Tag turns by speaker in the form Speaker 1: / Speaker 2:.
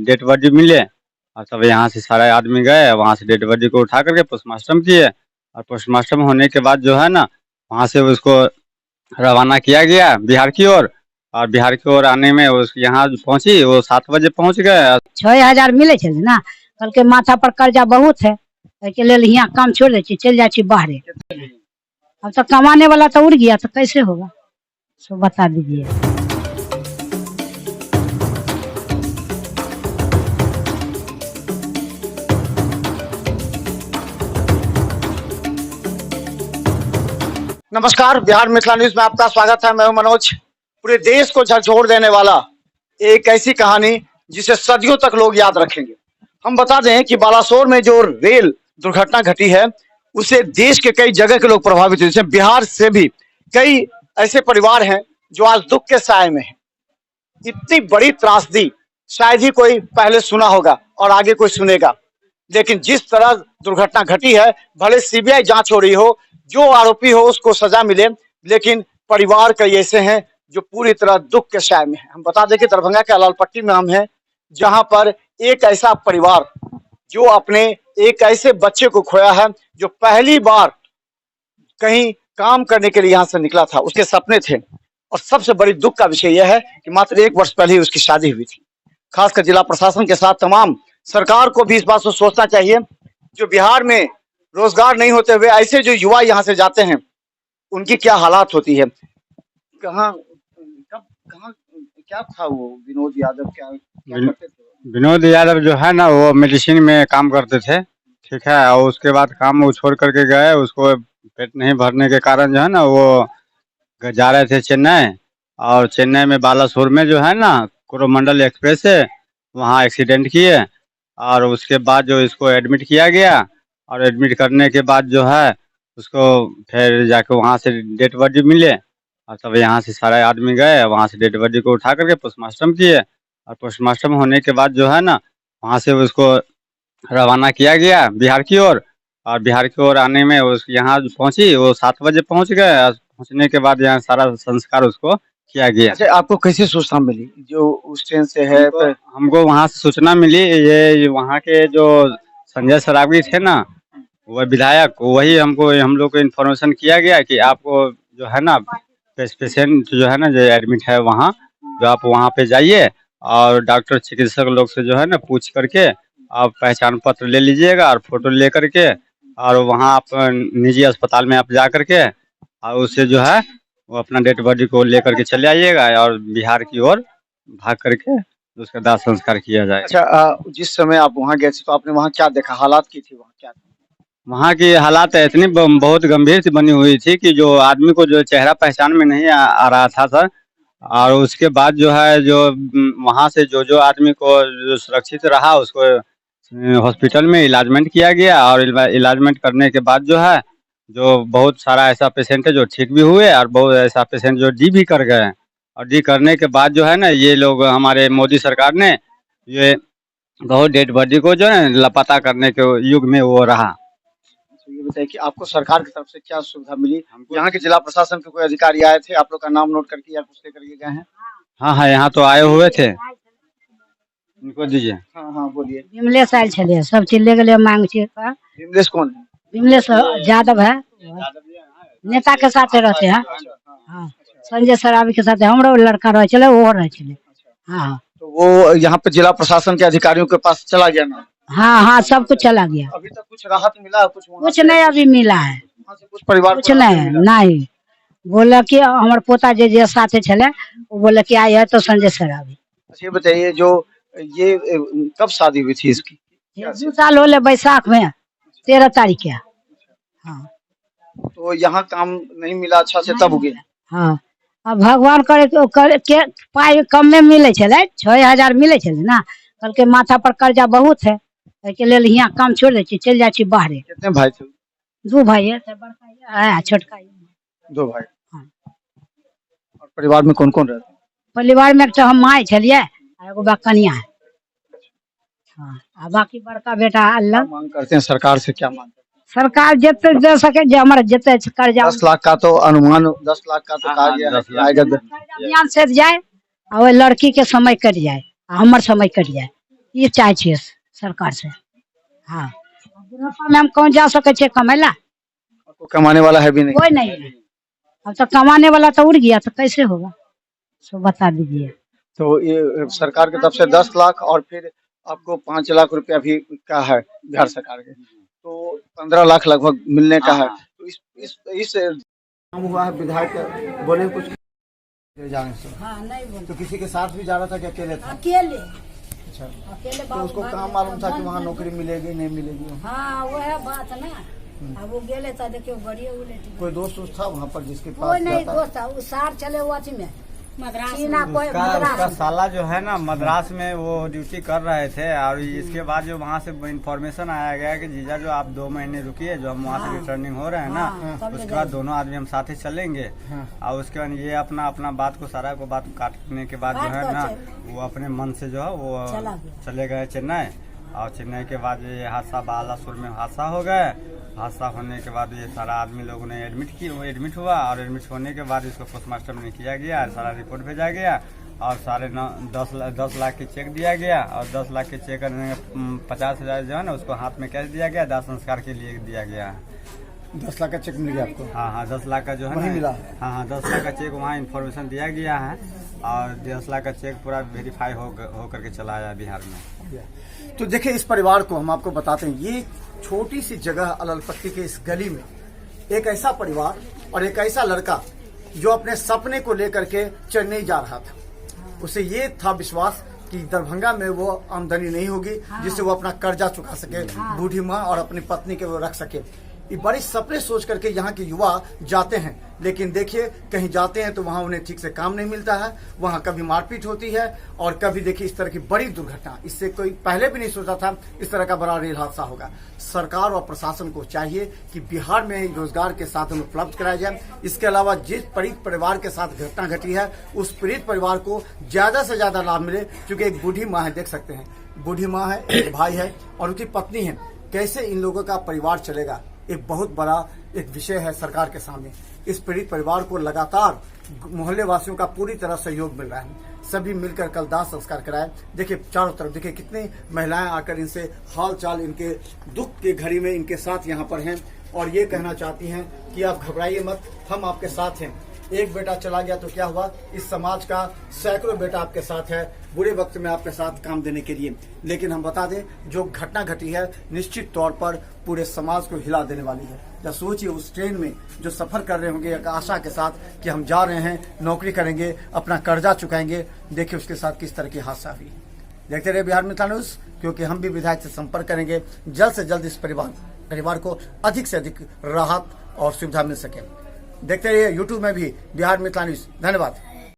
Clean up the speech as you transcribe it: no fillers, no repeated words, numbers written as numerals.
Speaker 1: Dead body मिले और तब यहाँ से सारे आदमी गए, वहाँ से डेड बॉडी को उठा करके पोस्टमार्टम किए और पोस्टमार्टम होने के बाद जो है ना वहाँ से उसको रवाना किया गया बिहार की ओर। और बिहार की ओर आने में उस यहाँ पहुंची, वो 7 बजे पहुंच गए।
Speaker 2: 6,000 मिले छे ना, कल के माथा पर कर्जा बहुत है, के लेल यहाँ काम छोड़ दे चल जाए बाहरे। अब तो कमाने वाला तो उड़ गया, तो कैसे होगा, सो बता दीजिए।
Speaker 3: नमस्कार, बिहार मिथिला न्यूज में आपका स्वागत है। मैं हूं मनोज। पूरे देश को झकझोर देने वाला एक ऐसी कहानी जिसे सदियों तक लोग याद रखेंगे। हम बता दें कि बालासोर में जो रेल दुर्घटना घटी है उससे देश के कई जगह के लोग प्रभावित हुए। जैसे बिहार से भी कई ऐसे परिवार हैं जो आज दुख के साए में हैं। इतनी बड़ी त्रासदी शायद ही कोई पहले सुना होगा और आगे कोई सुनेगा, लेकिन जिस तरह दुर्घटना घटी है, भले सीबीआई जांच हो रही हो, जो आरोपी हो उसको सजा मिले, लेकिन परिवार कई ऐसे हैं जो पूरी तरह दुख के साए में है। हम बता दें कि दरभंगा के लालपट्टी में हम हैं, जहां पर एक ऐसा परिवार जो अपने एक ऐसे बच्चे को खोया है जो पहली बार कहीं काम करने के लिए यहाँ से निकला था, उसके सपने थे। और सबसे बड़ी दुख का विषय यह है कि मात्र 1 वर्ष पहले ही उसकी शादी हुई थी। खासकर जिला प्रशासन के साथ तमाम सरकार को भी इस बात को सोचना चाहिए, जो बिहार में रोजगार नहीं होते हुए ऐसे जो युवा यहाँ से जाते हैं उनकी क्या हालात होती है। कहाँ क्या था वो विनोद यादव, क्या करते थे?
Speaker 1: विनोद यादव जो है ना वो मेडिसिन में काम करते थे, ठीक है। और उसके बाद काम वो छोड़ करके गए, उसको पेट नहीं भरने के कारण जो है ना वो जा रहे थे चेन्नई। और चेन्नई में बालासोर में जो है ना कोरोमंडल एक्सप्रेस है, वहाँ एक्सीडेंट किए। और उसके बाद जो इसको एडमिट किया गया और एडमिट करने के बाद जो है उसको फिर जाके वहाँ से डेड बॉडी मिले और तब यहाँ से सारे आदमी गए, वहाँ से डेड बॉडी को उठा करके पोस्टमार्टम किए। और पोस्टमार्टम होने के बाद जो है ना वहाँ से उसको रवाना किया गया बिहार की ओर। और बिहार की ओर आने में उस यहाँ पहुंची, वो 7 बजे पहुंच गए। और पहुंचने के बाद यहाँ सारा संस्कार उसको किया गया।
Speaker 3: अच्छा, आपको कैसी सूचना मिली जो उस ट्रेन से है?
Speaker 1: हमको वहाँ से सूचना मिली, ये वहाँ के जो संजय सरावगी थे ना, वह विधायक, वही हमको हम लोग को इन्फॉर्मेशन किया गया कि आपको जो है ना पेशेंट जो है ना जो एडमिट है वहाँ, जो आप वहाँ पे जाइए और डॉक्टर चिकित्सक लोग से जो है ना पूछ करके आप पहचान पत्र ले लीजिएगा और फोटो ले करके, और वहाँ आप निजी अस्पताल में आप जा करके और उससे जो है वो अपना डेड बॉडी को ले करके चले आइएगा और बिहार की ओर भाग करके उसका दाह संस्कार किया जाएगा।
Speaker 3: अच्छा, जिस समय आप वहाँ गए थे तो आपने वहाँ क्या देखा, हालात की थी वहाँ क्या थी?
Speaker 1: वहाँ की हालात इतनी बहुत गंभीर सी बनी हुई थी कि जो आदमी को जो चेहरा पहचान में नहीं आ रहा था सर। और उसके बाद जो है जो वहाँ से जो आदमी को जो सुरक्षित रहा उसको हॉस्पिटल में इलाजमेंट किया गया। और इलाजमेंट करने के बाद जो है जो बहुत सारा ऐसा पेशेंट है जो ठीक भी हुए और बहुत ऐसा पेशेंट जो डी भी कर गए। और डी करने के बाद जो है ना ये लोग हमारे मोदी सरकार ने ये बहुत डेड बॉडी को जो है लापता करने के युग में वो रहा।
Speaker 3: ये बताइए कि आपको सरकार की तरफ से क्या सुविधा मिली? यहाँ के जिला प्रशासन के कोई अधिकारी आए थे, आप लोग का नाम नोट करके या कुछ ले करके गए हैं?
Speaker 1: हाँ, यहाँ तो आए हुए थे, इनको दीजिए।
Speaker 3: हाँ, बोलिए।
Speaker 2: विमलेश आयल छे, सब चीज ले गए मांग छे।
Speaker 3: विमलेश कौन है?
Speaker 2: विमलेश यादव है, नेता के साथ रहते हैं। हाँ, संजय सरावगी के साथ हमरो लड़का रहे चले, वो रहे चले। हाँ, तो
Speaker 3: वो यहाँ पे जिला प्रशासन के अधिकारियों के पास चला गया ना?
Speaker 2: हाँ, सब कुछ चला गया।
Speaker 3: अभी तक कुछ राहत मिला?
Speaker 2: कुछ नहीं अभी मिला है,
Speaker 3: कुछ परिवार
Speaker 2: कुछ नहीं बोला कि हमारे पोता जे साथे चले, वो बोला कि आई है तो संजय सरावगी।
Speaker 3: अच्छा, ये बताइए जो ये कब शादी हुई थी इसकी?
Speaker 2: 2 साल होले, बैसाख में 13 तारीख के। हाँ,
Speaker 3: तो यहाँ काम नहीं मिला अच्छा से तब हो गया।
Speaker 2: हाँ, अब भगवान करे के पाई कम में मिले छे, 6,000 मिले छे ना, कल के माथा पर कर्जा बहुत है, के लेल यहाँ काम छोड़ दे चल जाए बाहरे।
Speaker 3: कितने भाई थे?
Speaker 2: 2 भाई है, बड़का है छोटका है।
Speaker 3: 2 भाई।
Speaker 2: हाँ।
Speaker 3: और परिवार में कौन कौन रहते हैं?
Speaker 2: परिवार में हम माई छलिए, एगो कनिया है। हाँ, बाकी बड़का बेटा अल्लाह।
Speaker 3: मांग करते हैं सरकार से, क्या मांग?
Speaker 2: सरकार जितने दे सके जो हमारे जितने कर्जा
Speaker 3: 10 लाख का तो अनुमान, 10 लाख का तो कहा गया है
Speaker 2: ध्यान से जाए और लड़की के समय कट जाए, हमार समय कट जाए। ये चाहे छियै सरकार से। हाँ, बुढ़ापा में हम कौन जा सके छे कमेला,
Speaker 3: आपको कमाने वाला है भी नहीं।
Speaker 2: कोई नहीं है। अब तो कमाने वाला तो उड़ गया, तो कैसे होगा, सो बता दीजिए।
Speaker 3: तो ये सरकार की तरफ से 10 लाख और फिर आपको 5 लाख रुपया भी का है बिहार सरकार के, तो 15 लाख लगभग मिलने का है। तो इस काम हुआ है विधायक बोले कुछ जाने से,
Speaker 2: हाँ, नहीं बोल,
Speaker 3: तो किसी के साथ भी जा रहा था कि अकेले था?
Speaker 2: अकेले
Speaker 3: अच्छा,
Speaker 2: अकेले
Speaker 3: तो उसको काम मालूम था कि वहाँ नौकरी मिलेगी नहीं मिलेगी?
Speaker 2: हाँ, वो है बात ना। अब वो गेले था, देखियो बढ़िया उलेट।
Speaker 3: कोई दोस्त था वहाँ पर जिसके
Speaker 2: कोई
Speaker 3: पास
Speaker 2: नहीं
Speaker 3: जाता?
Speaker 2: दोस्त था, वो सार चले हुआ थी में मद्रास,
Speaker 1: उसका साला जो है ना मद्रास में वो ड्यूटी कर रहे थे, और इसके बाद जो वहाँ से इन्फॉर्मेशन आया गया कि जीजा जो आप 2 महीने रुकिए, जो हम वहाँ से रिटर्निंग हो रहे हैं ना, उसके बाद दोनों आदमी हम साथ ही चलेंगे। और उसके बाद ये अपना बात को सारा को बात काटने के बाद जो है ना, वो अपने मन से जो है वो चले गए चेन्नई। और चेन्नई के बाद ये हादसा बालासुर में हादसा हो गया। हादसा होने के बाद ये सारा आदमी लोगों ने एडमिट हुआ, और एडमिट होने के बाद इसको पोस्टमार्टम में किया गया, सारा रिपोर्ट भेजा गया, और 10 लाख की चेक दिया गया। और 10 लाख के चेक 50,000 जो है ना उसको हाथ में कैश दिया गया, दाह संस्कार के लिए दिया गया।
Speaker 3: 10 लाख का चेक मिल गया आपको?
Speaker 1: हाँ, 10 लाख का जो है
Speaker 3: वही
Speaker 1: ना,
Speaker 3: मिला।
Speaker 1: हाँ, 10 लाख का चेक वहाँ इन्फॉर्मेशन दिया गया है, और 10 लाख का चेक पूरा वेरीफाई हो करके चला आया बिहार में।
Speaker 3: तो देखिए, इस परिवार को हम आपको बताते हैं, ये छोटी सी जगह अललपट्टी के इस गली में एक ऐसा परिवार और एक ऐसा लड़का जो अपने सपने को लेकर के चेन्नई जा रहा था। उसे ये था विश्वास कि दरभंगा में वो आमदनी नहीं होगी जिससे वो अपना कर्जा चुका सके, बूढ़ी माँ और अपनी पत्नी के वो रख सके। ये बड़े सपने सोच करके यहाँ के युवा जाते हैं, लेकिन देखिए कहीं जाते हैं तो वहाँ उन्हें ठीक से काम नहीं मिलता है, वहाँ कभी मारपीट होती है, और कभी देखिए इस तरह की बड़ी दुर्घटना, इससे कोई पहले भी नहीं सोचा था इस तरह का बड़ा रेल हादसा होगा। सरकार और प्रशासन को चाहिए कि बिहार में रोजगार के साधन उपलब्ध कराए जाए। इसके अलावा जिस पीड़ित परिवार के साथ घटना घटी है, उस पीड़ित परिवार को ज्यादा से ज्यादा लाभ मिले, क्योंकि एक बूढ़ी माँ है, देख सकते हैं, बूढ़ी माँ है, एक भाई है और उनकी पत्नी है। कैसे इन लोगों का परिवार चलेगा, एक बहुत बड़ा एक विषय है सरकार के सामने। इस पीड़ित परिवार को लगातार मोहल्ले वासियों का पूरी तरह सहयोग मिल रहा है, सभी मिलकर कल दाह संस्कार कराए। देखिए चारों तरफ देखिए कितनी महिलाएं आकर इनसे हाल चाल, इनके दुख के घड़ी में इनके साथ यहाँ पर हैं, और ये कहना चाहती हैं कि आप घबराइए मत, हम आपके साथ हैं। एक बेटा चला गया तो क्या हुआ, इस समाज का सैकड़ों बेटा आपके साथ है, बुरे वक्त में आपके साथ काम देने के लिए। लेकिन हम बता दें, जो घटना घटी है निश्चित तौर पर पूरे समाज को हिला देने वाली है। या सोचिए उस ट्रेन में जो सफर कर रहे होंगे एक आशा के साथ कि हम जा रहे हैं, नौकरी करेंगे, अपना कर्जा चुकाएंगे, देखिए उसके साथ किस तरह की हादसा हुई। देखते रहे बिहार मित्र न्यूज, क्योंकि हम भी विधायक से संपर्क करेंगे, जल्द से जल्द इस परिवार को अधिक से अधिक राहत और सुविधा मिल सके। देखते रहिए यूट्यूब में भी बिहार मित्र न्यूज। धन्यवाद।